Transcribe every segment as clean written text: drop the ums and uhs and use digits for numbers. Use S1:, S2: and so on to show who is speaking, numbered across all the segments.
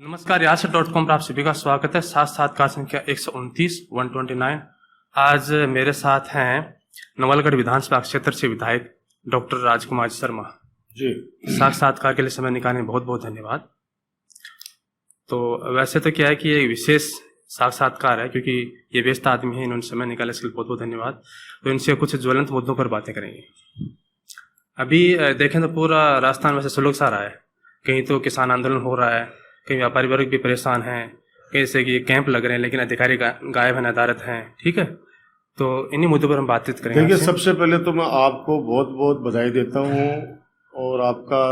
S1: नमस्कार, यासर.com पर आप सभी का स्वागत है। साक्षात्कार संख्या 129 आज मेरे साथ हैं नवलगढ़ विधानसभा क्षेत्र से विधायक डॉक्टर राजकुमार शर्मा
S2: जी।
S1: साक्षात्कार के लिए समय निकालने बहुत बहुत धन्यवाद। तो वैसे तो क्या है कि ये विशेष साक्षात्कार है क्योंकि ये व्यस्त आदमी है, इन्होंने समय निकाला, इसके लिए बहुत बहुत धन्यवाद। तो इनसे कुछ ज्वलंत मुद्दों पर बातें करेंगे। अभी देखें तो पूरा राजस्थान वैसे सुलग सा रहा है, कहीं तो किसान आंदोलन हो रहा है, कहीं व्यापारी वर्ग भी परेशान हैं, कैसे कि कैंप लग रहे हैं लेकिन अधिकारी गायब हैं, नदारत हैं। ठीक है, तो इन्हीं मुद्दों पर हम बातचीत करेंगे।
S2: देखिए, सबसे पहले तो मैं आपको बहुत बहुत बधाई देता हूँ और आपका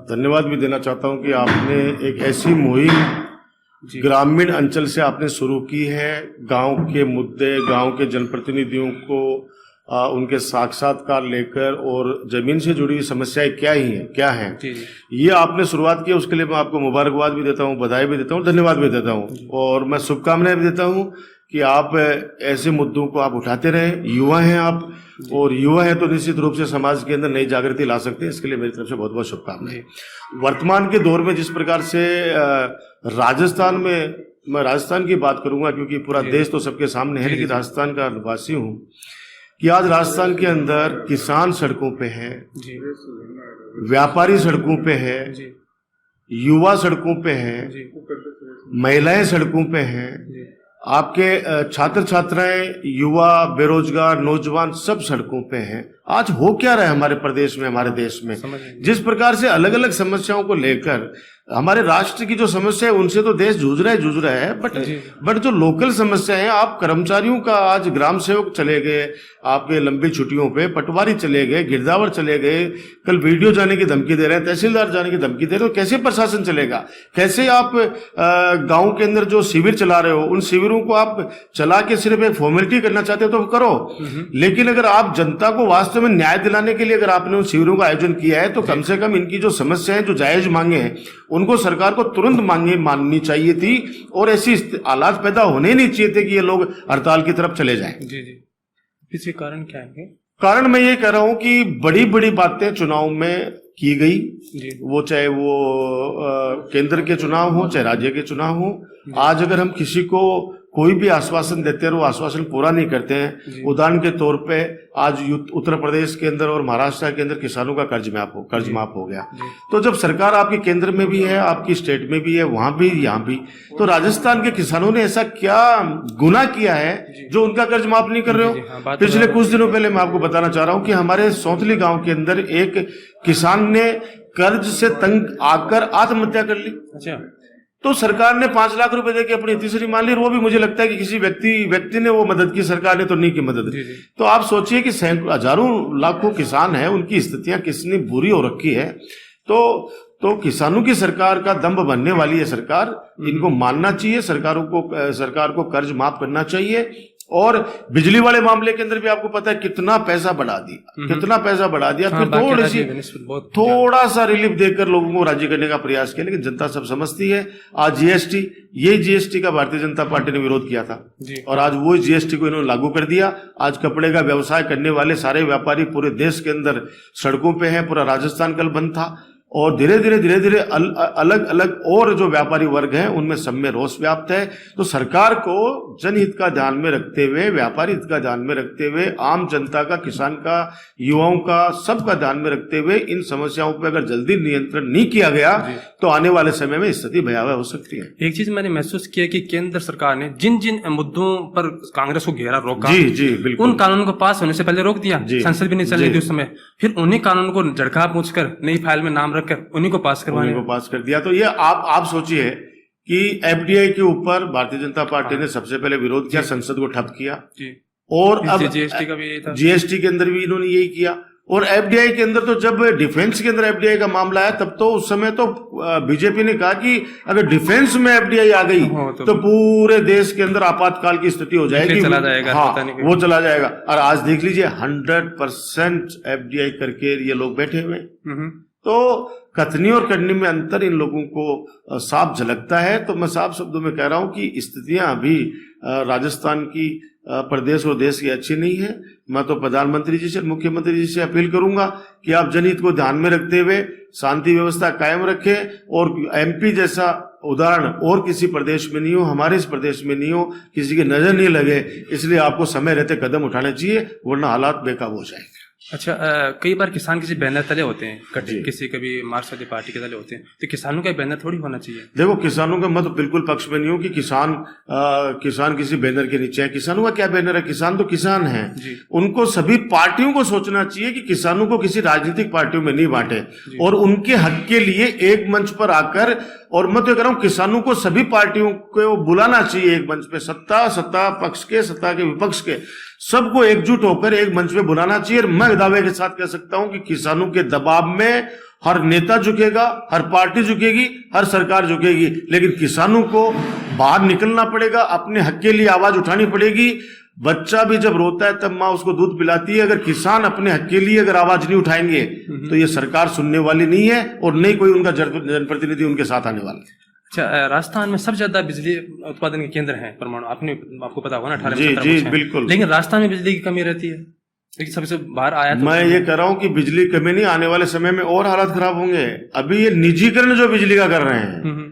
S2: धन्यवाद भी देना चाहता हूँ कि आपने एक ऐसी मुहिम ग्रामीण अंचल से आपने शुरू की है। गांव के मुद्दे, गांव के जनप्रतिनिधियों को उनके साक्षात्कार लेकर और जमीन से जुड़ी समस्याएं क्या हैं ये आपने शुरुआत की। उसके लिए मैं आपको मुबारकबाद भी देता हूं, बधाई भी देता हूं, धन्यवाद भी देता हूं और मैं शुभकामनाएं भी देता हूं कि आप ऐसे मुद्दों को आप उठाते रहें। युवा हैं आप, और युवा है तो निश्चित रूप से समाज के अंदर नई जागृति ला सकते हैं। इसके लिए मेरी तरफ से बहुत बहुत शुभकामनाएं। वर्तमान के दौर में जिस प्रकार से राजस्थान में, मैं राजस्थान की बात करूंगा क्योंकि पूरा देश तो सबके सामने है, लेकिन राजस्थान का निवासी हूँ, कि आज राजस्थान के अंदर किसान सड़कों पे हैं, व्यापारी सड़कों पे है, युवा सड़कों पे हैं, महिलाएं सड़कों पे हैं, आपके छात्र छात्राएं, युवा, बेरोजगार, नौजवान सब सड़कों पे हैं। आज हो क्या रहा है हमारे प्रदेश में, हमारे देश में? जिस प्रकार से अलग अलग समस्याओं को लेकर हमारे राष्ट्र की जो समस्या है उनसे तो देश जूझ रहा है, बट जो लोकल समस्या है, आप कर्मचारियों का, आज ग्राम सेवक चले गए आपके लंबी छुट्टियों पे, पटवारी चले गए, गिरदावर चले गए, कल वीडियो जाने की धमकी दे रहे हैं, तहसीलदार जाने की धमकी दे रहे हो। कैसे प्रशासन चलेगा? कैसे आप गांव के अंदर जो शिविर चला रहे हो, उन शिविरों को आप चला के सिर्फ एक फॉर्मेलिटी करना चाहते हो तो करो, लेकिन अगर आप जनता को वास्तव में न्याय दिलाने के लिए अगर आपने उन शिविरों का आयोजन किया है तो कम से कम इनकी जो समस्या है, जो जायज मांगे हैं, उनको सरकार को तुरंत माननी चाहिए थी और ऐसी हालात पैदा होने ही नहीं चाहिए थे कि ये लोग हड़ताल की तरफ चले जाएं।
S1: जी। इसके कारण क्या है?
S2: कारण मैं ये कह रहा हूं कि बड़ी बड़ी बातें चुनाव में की गई, वो चाहे वो केंद्र के चुनाव हो, चाहे राज्य के चुनाव हो। आज अगर हम किसी को कोई भी आश्वासन देते हैं और वो आश्वासन पूरा नहीं करते हैं, उदाहरण के तौर पे आज उत्तर प्रदेश के अंदर और महाराष्ट्र के अंदर किसानों का कर्ज माफ हो गया। तो जब सरकार आपकी केंद्र में भी है, आपकी स्टेट में भी है, वहां भी, यहाँ भी, तो राजस्थान के किसानों ने ऐसा क्या गुनाह किया है जो उनका कर्ज माफ नहीं कर रहे हो? पिछले कुछ दिनों पहले मैं आपको बताना चाह रहा हूँ कि हमारे सौंतली गांव के अंदर एक किसान ने कर्ज से तंग आकर आत्महत्या कर ली।
S1: अच्छा।
S2: तो सरकार ने 5 लाख रुपए देके अपनी तीसरी मान ली, और वो भी मुझे लगता है कि किसी व्यक्ति ने वो मदद की, सरकार ने तो नहीं की मदद। तो आप सोचिए कि हजारों लाखों किसान हैं, उनकी स्थितियां कितनी बुरी हो रखी है। तो किसानों की सरकार का दम्भ बनने वाली है सरकार, इनको मानना चाहिए। सरकार को कर्ज माफ करना चाहिए। और बिजली वाले मामले के अंदर भी आपको पता है कितना पैसा बढ़ा दिया, फिर थोड़ा सा रिलीफ देकर लोगों को राजी करने का प्रयास किया, लेकिन जनता सब समझती है। आज जीएसटी का भारतीय जनता पार्टी ने विरोध किया था और आज वो जीएसटी को इन्होंने लागू कर दिया। आज कपड़े का व्यवसाय करने वाले सारे व्यापारी पूरे देश के अंदर सड़कों पे हैं। पूरा राजस्थान कल बंद था और धीरे धीरे अलग अलग और जो व्यापारी वर्ग हैं उनमें सब में रोष व्याप्त है। तो सरकार को जनहित का ध्यान में रखते हुए, व्यापारी हित का ध्यान में रखते हुए, आम जनता का, किसान का, युवाओं का, सबका ध्यान में रखते हुए इन समस्याओं पर अगर जल्दी नियंत्रण नहीं किया गया तो आने वाले समय में स्थिति भयावह हो सकती है।
S1: एक चीज मैंने महसूस किया कि केंद्र सरकार ने जिन जिन मुद्दों पर कांग्रेस को घेरा, रोका,
S2: जी बिल्कुल,
S1: उन कानूनों को पास होने से पहले रोक दिया। संसद भी नहीं चल रही थी उस समय, फिर उन्हीं कानूनों को झटका पूछकर नई फाइल में नाम रखकर उन्हीं को पास कर दिया।
S2: तो ये आप सोचिए कि एफडीआई के ऊपर भारतीय जनता पार्टी ने सबसे पहले विरोध किया, संसद को ठप किया, और अब
S1: जीएसटी का भी यही था,
S2: जीएसटी के अंदर भी इन्होंने यही किया। और एफडीआई के अंदर तो जब डिफेंस के अंदर एफडीआई का मामला आया तब तो उस समय तो बीजेपी ने कहा कि अगर डिफेंस में एफडीआई आ गई तो पूरे देश के अंदर आपातकाल की स्थिति हो जाएगी,
S1: चला जाएगा।
S2: वो चला जाएगा। और आज देख लीजिए 100% एफडीआई करके ये लोग बैठे हुए। तो कथनी और करनी में अंतर इन लोगों को साफ झलकता है। तो मैं साफ शब्दों में कह रहा हूं कि स्थितियां अभी राजस्थान की, प्रदेश और देश की अच्छी नहीं है। मैं तो प्रधानमंत्री जी से, मुख्यमंत्री जी से अपील करूंगा कि आप जनहित को ध्यान में रखते हुए शांति व्यवस्था कायम रखें और एमपी जैसा उदाहरण और किसी प्रदेश में नहीं हो, हमारे इस प्रदेश में नहीं हो, किसी की नजर नहीं लगे, इसलिए आपको समय रहते कदम उठाने चाहिए, वरना हालात बेकाबू हो जाएंगे।
S1: अच्छा, कई बार किसान किसी बैनर तले होते हैं, किसी कभी मार्क्सवादी पार्टी के तले होते हैं, तो किसानों का बैनर थोड़ी होना चाहिए।
S2: देखो, किसानों का मत बिल्कुल पक्ष में नहीं हो कि किसान किसी बैनर के नीचे है। किसानों का क्या बैनर है? किसान तो किसान है। उनको सभी पार्टियों को सोचना चाहिए कि किसानों को किसी राजनीतिक पार्टियों में नहीं बांटे और उनके हक के लिए एक मंच पर आकर, और मैं तो कह रहा हूं किसानों को सभी पार्टियों को बुलाना चाहिए एक मंच पे, सत्ता पक्ष के, सत्ता के विपक्ष के, सबको एकजुट होकर एक मंच पे बुलाना चाहिए। और मैं दावे के साथ कह सकता हूं कि किसानों के दबाव में हर नेता झुकेगा, हर पार्टी झुकेगी, हर सरकार झुकेगी, लेकिन किसानों को बाहर निकलना पड़ेगा, अपने हक के लिए आवाज उठानी पड़ेगी। बच्चा भी जब रोता है तब माँ उसको दूध पिलाती है। अगर किसान अपने हक के लिए अगर आवाज नहीं उठाएंगे तो ये सरकार सुनने वाली नहीं है और नहीं कोई उनका जनप्रतिनिधि उनके साथ आने वाला है।
S1: अच्छा, राजस्थान में सबसे ज्यादा बिजली उत्पादन के केंद्र हैं परमाणु, आपको पता होगा ना, 18
S2: जी जी बिल्कुल।
S1: लेकिन राजस्थान में बिजली की कमी रहती है, लेकिन सबसे बाहर आया तो
S2: मैं ये कह रहा हूं कि बिजली कमी नहीं, आने वाले समय में और हालात खराब होंगे। अभी ये निजीकरण जो बिजली का कर रहे हैं,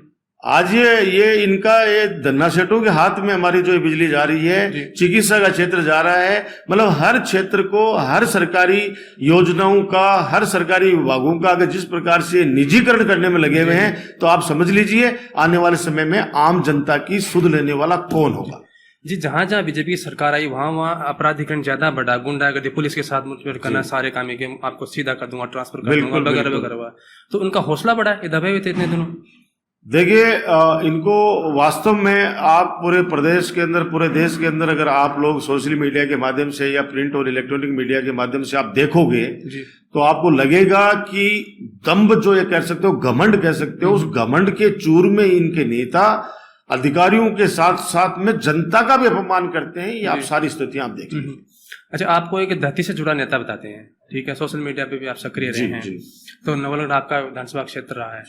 S2: आज ये इनका ये धन्ना सेठों के हाथ में हमारी जो बिजली जा रही है, चिकित्सा का क्षेत्र जा रहा है, मतलब हर क्षेत्र को, हर सरकारी योजनाओं का, हर सरकारी विभागों का अगर जिस प्रकार से निजीकरण करने में लगे हुए हैं, तो आप समझ लीजिए आने वाले समय में आम जनता की सुध लेने वाला कौन होगा।
S1: जी, जहां जहां बीजेपी की सरकार आई वहां अपराधीकरण ज्यादा बढ़ा, गुंडागर्दी, पुलिस के साथ मुठभेड़ करना, सारे काम के आपको सीधा कर दूंगा, ट्रांसफर कर दूंगा, वगैरह वगैरह, तो उनका हौसला बढ़ा, ये दबे हुए थे इतने दिनों।
S2: देखिए, इनको वास्तव में आप पूरे प्रदेश के अंदर, पूरे देश के अंदर अगर आप लोग सोशल मीडिया के माध्यम से या प्रिंट और इलेक्ट्रॉनिक मीडिया के माध्यम से आप देखोगे तो आपको लगेगा कि दम्भ जो ये कह सकते हो, घमंड कह सकते हो, उस घमंड के चूर में इनके नेता अधिकारियों के साथ साथ में जनता का भी अपमान करते हैं। ये आप सारी स्थितियां आप देखिए।
S1: अच्छा, आपको एक धरती से जुड़ा नेता बताते हैं, ठीक है, सोशल मीडिया पे भी आप सक्रिय रहे हैं, तो नवलगढ़ आपका विधानसभा क्षेत्र रहा है,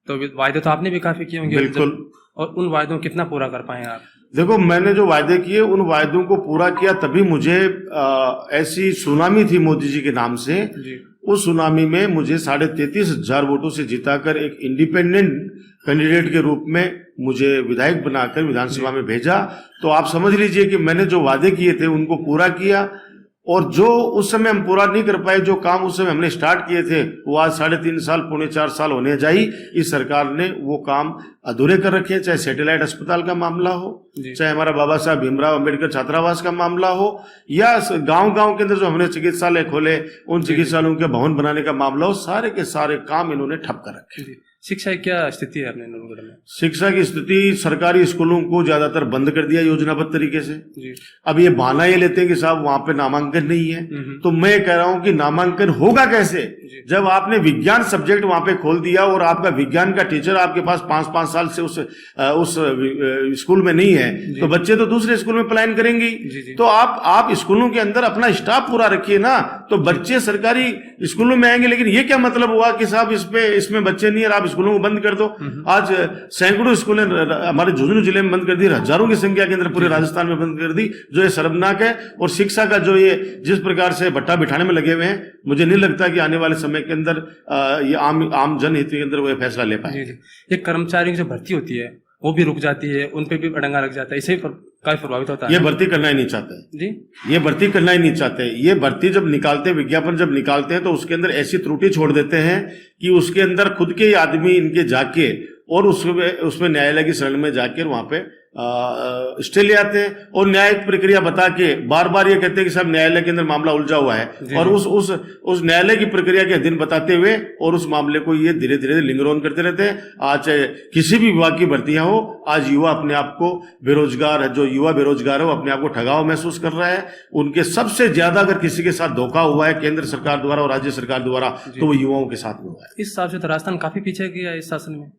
S1: तो वायदे तो आपने भी काफी किए होंगे।
S2: बिल्कुल।
S1: और उन वायदों को कितना पूरा कर पाए आप?
S2: देखो, मैंने जो वायदे किए उन वायदों को पूरा किया, तभी मुझे ऐसी सुनामी थी मोदी जी के नाम से, उस सुनामी में मुझे 33,500 वोटों से जिताकर एक इंडिपेंडेंट कैंडिडेट के रूप में मुझे विधायक बनाकर विधानसभा में भेजा। तो आप समझ लीजिए कि मैंने जो वादे किए थे उनको पूरा किया, और जो उस समय हम पूरा नहीं कर पाए, जो काम उस समय हमने स्टार्ट किए थे, वो आज 3.5 साल, 3.25 साल होने जाई, इस सरकार ने वो काम अधूरे कर रखे। चाहे सैटेलाइट अस्पताल का मामला हो, चाहे हमारा बाबा साहब भीमराव अंबेडकर छात्रावास का मामला हो, या गांव-गांव के अंदर जो हमने चिकित्सालय खोले, उन चिकित्सालयों के भवन बनाने का मामला हो, सारे के सारे काम इन्होंने ठप कर रखे।
S1: शिक्षा की क्या स्थिति है अपने नवलगढ़ में?
S2: शिक्षा की स्थिति, सरकारी स्कूलों को ज्यादातर बंद कर दिया योजनाबद्ध तरीके से। अब ये बहाना ये लेते हैं कि साहब वहां पे नामांकन नहीं है, तो मैं कह रहा हूं कि नामांकन होगा कैसे जब आपने विज्ञान सब्जेक्ट वहां पे खोल दिया और आपका विज्ञान का टीचर आपके पास 5-5 साल से उस स्कूल में नहीं है, तो बच्चे तो दूसरे स्कूल में पलायन करेंगे। तो आप स्कूलों के अंदर अपना स्टाफ पूरा रखिए ना, तो बच्चे सरकारी स्कूलों में आएंगे। लेकिन ये क्या मतलब हुआ कि साहब इसमें बच्चे नहीं है, आप स्कूलों को बंद कर दो। आज सैकड़ों स्कूलें हमारे झुंझुनू जिले में बंद कर दी, हजारों की संख्या के अंदर पूरे राजस्थान में बंद कर दी, जो ये शर्मनाक है। और शिक्षा का जो ये जिस प्रकार से भट्टा बिठाने में लगे हुए हैं, मुझे नहीं लगता कि आने वाले समय के अंदर ये आम जनहित के अंदर वो फैसला ले पाए।
S1: ये कर्मचारियों की जो भर्ती होती है वो भी रुक जाती है, उन पे भी अड़ंगा लग जाता है, इससे काफी प्रभावित होता है।
S2: ये भर्ती करना ही नहीं चाहते जी, ये भर्ती करना ही नहीं चाहते। ये भर्ती जब निकालते, विज्ञापन जब निकालते हैं, तो उसके अंदर ऐसी त्रुटि छोड़ देते हैं कि उसके अंदर खुद के ही आदमी इनके जाके और उसमें न्यायालय की शरण में जाकर वहां पे स्टे ले आते हैं और न्यायिक प्रक्रिया बता के बार बार ये कहते हैं कि साहब न्यायालय के अंदर मामला उलझा हुआ है, और उस न्यायालय की प्रक्रिया के दिन बताते हुए और उस मामले को ये धीरे धीरे लिंगर ऑन करते रहते हैं। आज चाहे किसी भी विभाग की भर्तियां हो, आज युवा अपने आप को बेरोजगार, जो युवा बेरोजगार है वो अपने आप को ठगाव महसूस कर रहा है। उनके सबसे ज्यादा अगर किसी के साथ धोखा हुआ है केंद्र सरकार द्वारा और राज्य सरकार द्वारा, तो वो युवाओं के साथ हुआ है।
S1: इस हिसाब से तो राजस्थान काफी पीछे गया इस शासन में।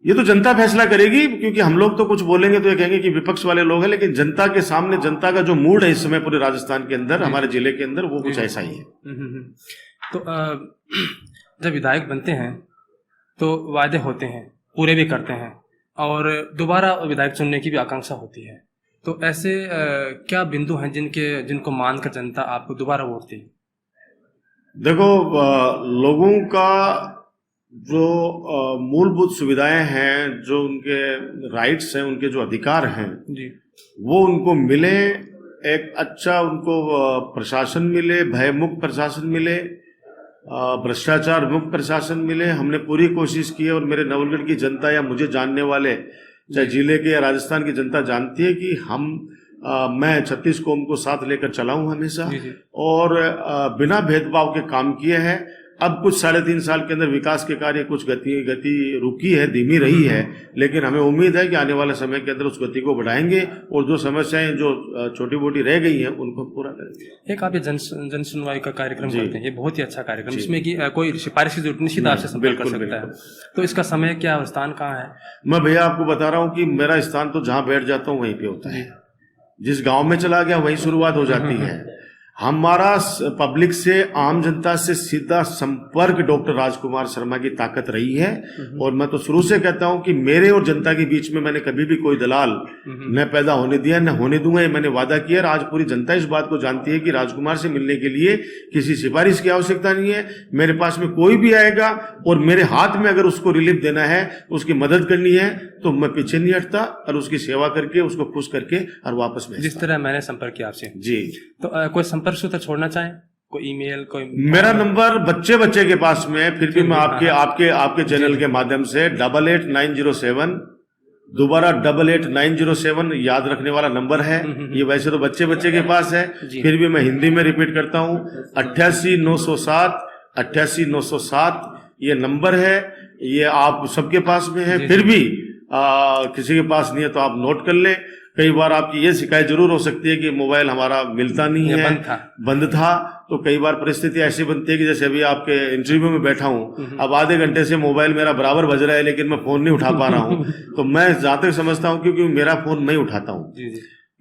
S2: ये तो जनता फैसला करेगी, क्योंकि हम लोग तो कुछ बोलेंगे तो ये कहेंगे कि विपक्ष वाले लोग हैं, लेकिन जनता के सामने जनता का जो मूड है इस समय पूरे राजस्थान के अंदर, हमारे जिले के अंदर, वो कुछ ऐसा ही है।
S1: तो जब विधायक बनते हैं तो वायदे होते हैं, पूरे भी करते हैं, और दोबारा विधायक चुनने की भी आकांक्षा होती है। तो ऐसे क्या बिंदु हैं जिनको मानकर जनता आपको दोबारा वोट देगी?
S2: देखो, लोगों का जो मूलभूत सुविधाएं हैं, जो उनके राइट्स हैं, उनके जो अधिकार हैं
S1: जी
S2: वो उनको मिले, एक अच्छा उनको प्रशासन मिले, भयमुक्त प्रशासन मिले, भ्रष्टाचार मुक्त प्रशासन मिले। हमने पूरी कोशिश की है और मेरे नवलगढ़ की जनता या मुझे जानने वाले चाहे जिले के या राजस्थान की जनता जानती है कि मैं 36 कौम को साथ लेकर चला हूं हमेशा और बिना भेदभाव के काम किए हैं। अब कुछ 3.5 साल के अंदर विकास के कार्य कुछ गति रुकी है, धीमी रही है, लेकिन हमें उम्मीद है कि आने वाले समय के अंदर उस गति को बढ़ाएंगे और जो समस्याएं जो छोटी मोटी रह गई हैं उनको पूरा करेंगे।
S1: एक आप ये जन सुनवाई का कार्यक्रम करते हैं, ये बहुत ही अच्छा कार्यक्रम, इसमें कि कोई सिफारिश की जरूरत निश्चित आपसे संपर्क कर सकता है, तो इसका समय क्या और स्थान कहाँ है?
S2: मैं भैया आपको बता रहा हूँ कि मेरा स्थान तो जहाँ बैठ जाता हूँ वहीं पे होता है, जिस गाँव में चला गया वहीं शुरुआत हो जाती है। हमारा पब्लिक से, आम जनता से सीधा संपर्क डॉक्टर राजकुमार शर्मा की ताकत रही है और मैं तो शुरू से कहता हूं कि मेरे और जनता के बीच में मैंने कभी भी कोई दलाल न पैदा होने दिया न होने दूंगा, ये मैंने वादा किया। आज पूरी जनता इस बात को जानती है कि राजकुमार से मिलने के लिए किसी सिफारिश की आवश्यकता नहीं है। मेरे पास में कोई भी आएगा और मेरे हाथ में अगर उसको रिलीफ देना है, उसकी मदद करनी है, तो मैं पीछे नहीं हटता और उसकी सेवा करके उसको खुश करके और वापस भेजता।
S1: जिस तरह मैंने संपर्क किया आपसे जी, तो कोई संपर्क सूत्र छोड़ना चाहें, कोई ईमेल, कोई?
S2: मेरा नंबर बच्चे के पास में है, फिर भी मैं आपके चैनल के माध्यम से 888907 दोबारा 888907 याद रखने वाला नंबर है। ये वैसे तो बच्चे के पास है, फिर भी मैं हिंदी में रिपीट करता हूँ, 8890788907 ये नंबर है। ये आप सबके पास में है, फिर भी किसी के पास नहीं है तो आप नोट कर लें। कई बार आपकी ये शिकायत जरूर हो सकती है कि मोबाइल हमारा मिलता नहीं है, बंद था। तो कई बार परिस्थिति ऐसी बनती है कि जैसे अभी आपके इंटरव्यू में बैठा हूं, अब आधे घंटे से मोबाइल मेरा बराबर बज रहा है लेकिन मैं फोन नहीं उठा पा रहा हूं। तो मैं जहां तक समझता हूं क्योंकि मेरा फोन मैं उठाता हूं,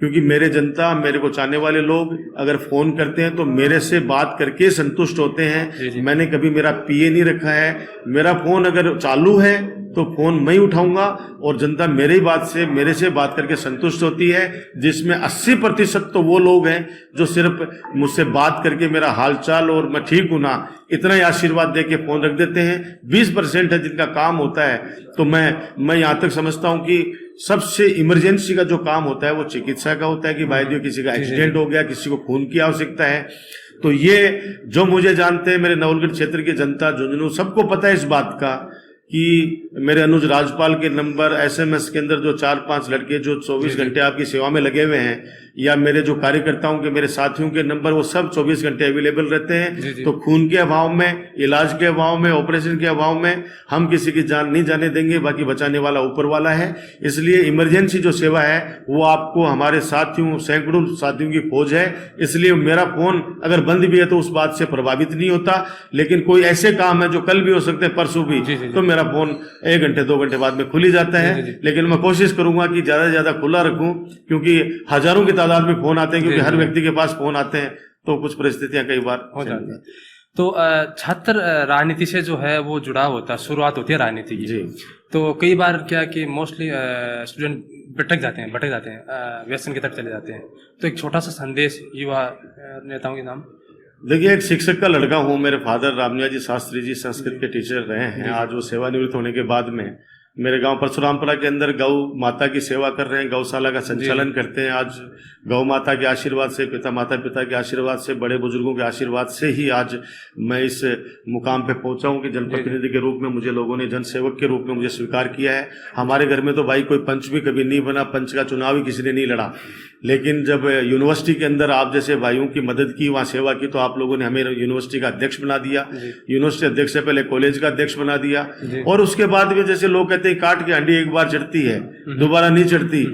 S2: क्योंकि मेरे जनता, मेरे को चाहने वाले लोग अगर फोन करते हैं तो मेरे से बात करके संतुष्ट होते हैं। मैंने कभी मेरा पीए नहीं रखा है। मेरा फोन अगर चालू है तो फोन मैं ही उठाऊंगा और जनता मेरे से बात करके संतुष्ट होती है, जिसमें 80% तो वो लोग हैं जो सिर्फ मुझसे बात करके मेरा हालचाल और मैं ठीक हूं ना इतना ही आशीर्वाद दे के फोन रख देते हैं। 20% है जिनका काम होता है। तो मैं यहां तक समझता हूं कि सबसे इमरजेंसी का जो काम होता है वो चिकित्सा का होता है कि भाई जो किसी का एक्सीडेंट हो गया, किसी को खून की आवश्यकता है। तो ये जो मुझे जानते हैं, मेरे नवलगढ़ क्षेत्र की जनता, झुंझुनू, सबको पता है इस बात का कि मेरे अनुज राजपाल के नंबर, एसएमएस के अंदर जो 4-5 लड़के जो 24 घंटे आपकी सेवा में लगे हुए हैं, या मेरे जो कार्यकर्ताओं के, मेरे साथियों के नंबर, वो सब 24 घंटे अवेलेबल रहते हैं। तो खून के अभाव में, इलाज के अभाव में, ऑपरेशन के अभाव में हम किसी की जान नहीं जाने देंगे, बाकी बचाने वाला ऊपर वाला है। इसलिए इमरजेंसी जो सेवा है वो आपको, हमारे साथियों, सैकड़ों साथियों की फौज है। इसलिए मेरा फोन अगर बंद भी है तो उस बात से प्रभावित नहीं होता। लेकिन कोई ऐसे काम है जो कल भी हो सकते हैं, परसों भी, तो मेरा फोन 1 घंटे 2 घंटे बाद में खुल ही जाता है। लेकिन मैं कोशिश करूंगा कि ज्यादा से ज्यादा खुला रखूं, क्योंकि हजारों की तादाद में फोन आते हैं, क्योंकि हर व्यक्ति के पास फोन आते हैं, तो कुछ परिस्थितियां कई बार हो जाती हैं।
S1: तो छात्र राजनीति से जो है वो जुड़ाव होता है, शुरुआत होती है राजनीति की। तो कई बार क्या कि मोस्टली स्टूडेंट भटक जाते हैं, व्यसन की तरफ चले जाते हैं। तो एक छोटा सा संदेश युवा नेताओं के नाम।
S2: देखिए, एक शिक्षक का लड़का हूँ। मेरे फादर रामनिया जी शास्त्री जी संस्कृत के टीचर रहे हैं। आज वो सेवानिवृत्त होने के बाद में मेरे गांव परशुरामपुरा के अंदर गौ माता की सेवा कर रहे हैं, गौशाला का संचालन करते हैं। आज गौ माता के आशीर्वाद से, माता पिता के आशीर्वाद से, बड़े बुजुर्गों के आशीर्वाद से ही आज मैं इस मुकाम पे पहुंचा हूं कि जनप्रतिनिधि के रूप में मुझे लोगों ने, जनसेवक के रूप में मुझे स्वीकार किया है। हमारे घर में तो भाई कोई पंच भी कभी नहीं बना, पंच का चुनाव ही किसी ने नहीं लड़ा। लेकिन जब यूनिवर्सिटी के अंदर आप जैसे भाइयों की मदद की, वहां सेवा की, तो आप लोगों ने हमें यूनिवर्सिटी का अध्यक्ष बना दिया। यूनिवर्सिटी अध्यक्ष से पहले कॉलेज का अध्यक्ष बना दिया। और उसके बाद में जैसे लोग कहते हैं काट के हंडी एक बार चढ़ती है, दोबारा नहीं चढ़ती।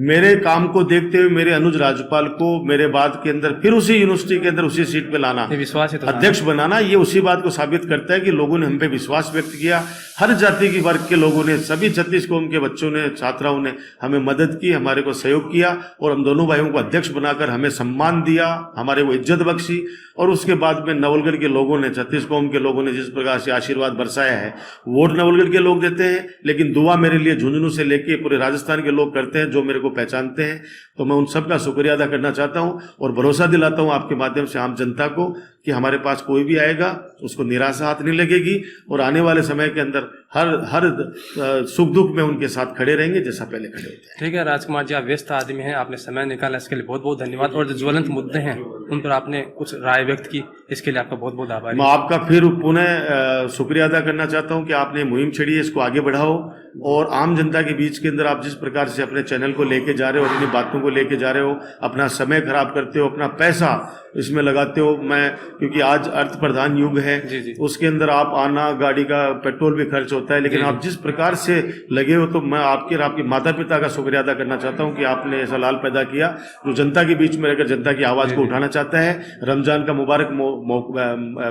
S2: मेरे काम को देखते हुए मेरे अनुज राजपाल को मेरे बाद के अंदर फिर उसी यूनिवर्सिटी के अंदर उसी सीट पे लाना,
S1: विश्वास है तो
S2: अध्यक्ष बनाना, ये उसी बात को साबित करता है कि लोगों ने हम पे विश्वास व्यक्त किया। हर जाति की वर्ग के लोगों ने, सभी 36 कौम के बच्चों ने, छात्राओं ने हमें मदद की, हमारे को सहयोग किया और हम दोनों भाइयों को अध्यक्ष बनाकर हमें सम्मान दिया, हमारे को इज्जत बख्शी। और उसके बाद में नवलगढ़ के लोगों ने, 36 कौम के लोगों ने जिस प्रकार से आशीर्वाद बरसाया है, वोट नवलगढ़ के लोग देते हैं, लेकिन दुआ मेरे लिए झुंझुनू से लेके पूरे राजस्थान के लोग करते हैं जो मेरे को पहचानते हैं। तो मैं उन सबका शुक्रिया अदा करना चाहता हूं और भरोसा दिलाता हूं आपके माध्यम से आम जनता को कि हमारे पास कोई भी आएगा उसको निराशा हाथ नहीं लगेगी और आने वाले समय के अंदर हर सुख दुख में उनके साथ खड़े रहेंगे जैसा पहले खड़े होते हैं।
S1: ठीक है राजकुमार जी, आप व्यस्त आदमी हैं, आपने समय निकाला, इसके लिए बहुत बहुत धन्यवाद। और जो ज्वलंत मुद्दे हैं उन पर आपने कुछ राय व्यक्त की, इसके लिए आपका बहुत बहुत आभार।
S2: मैं आपका फिर पुनः शुक्रिया अदा करना चाहता हूं कि आपने मुहिम छेड़ी है, इसको आगे बढ़ाओ और आम जनता के बीच के अंदर आप जिस प्रकार से अपने चैनल को लेके जा रहे हो, अपनी बातों को लेके जा रहे हो, अपना समय खराब करते हो, अपना पैसा इसमें लगाते हो, क्योंकि आज अर्थ प्रधान युग है, उसके अंदर आप आना, गाड़ी का पेट्रोल भी खर्च होता है, लेकिन आप जिस प्रकार से लगे हो तो मैं आपके और आपके माता पिता का शुक्रिया अदा करना चाहता हूं कि आपने ऐसा लाल पैदा किया जो जनता के बीच में रहकर जनता की आवाज को उठाना चाहता है। रमजान का मुबारक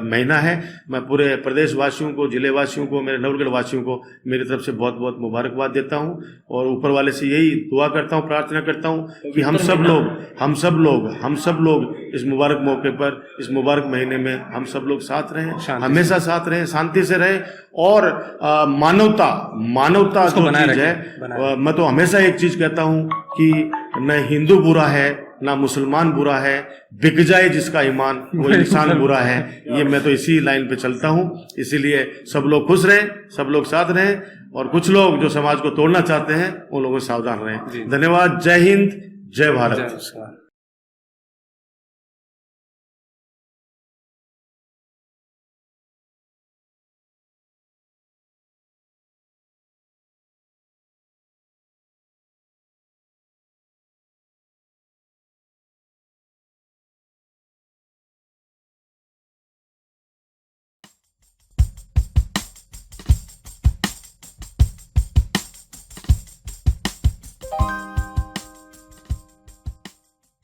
S2: महीना है, मैं पूरे प्रदेश वासियों को, जिले वासियों को, मेरे नवलगढ़ वासियों को मेरी तरफ से बहुत बहुत मुबारकबाद देता हूं और ऊपर वाले से यही दुआ करता हूं, प्रार्थना करता हूं कि हम सब लोग इस मुबारक मौके पर, इस मुबारक महीने में हम सब लोग साथ रहें, हमेशा साथ रहें, शांति से रहें और मानवता जो चीज है, मैं तो हमेशा एक चीज कहता हूं कि न हिंदू बुरा है ना मुसलमान बुरा है, बिक जाए जिसका ईमान वो इंसान बुरा है। ये मैं तो इसी लाइन पे चलता हूं, इसीलिए सब लोग खुश रहें, सब लोग साथ रहें और कुछ लोग जो समाज को तोड़ना चाहते हैं उन लोगों से सावधान रहें। धन्यवाद। जय हिंद, जय भारत।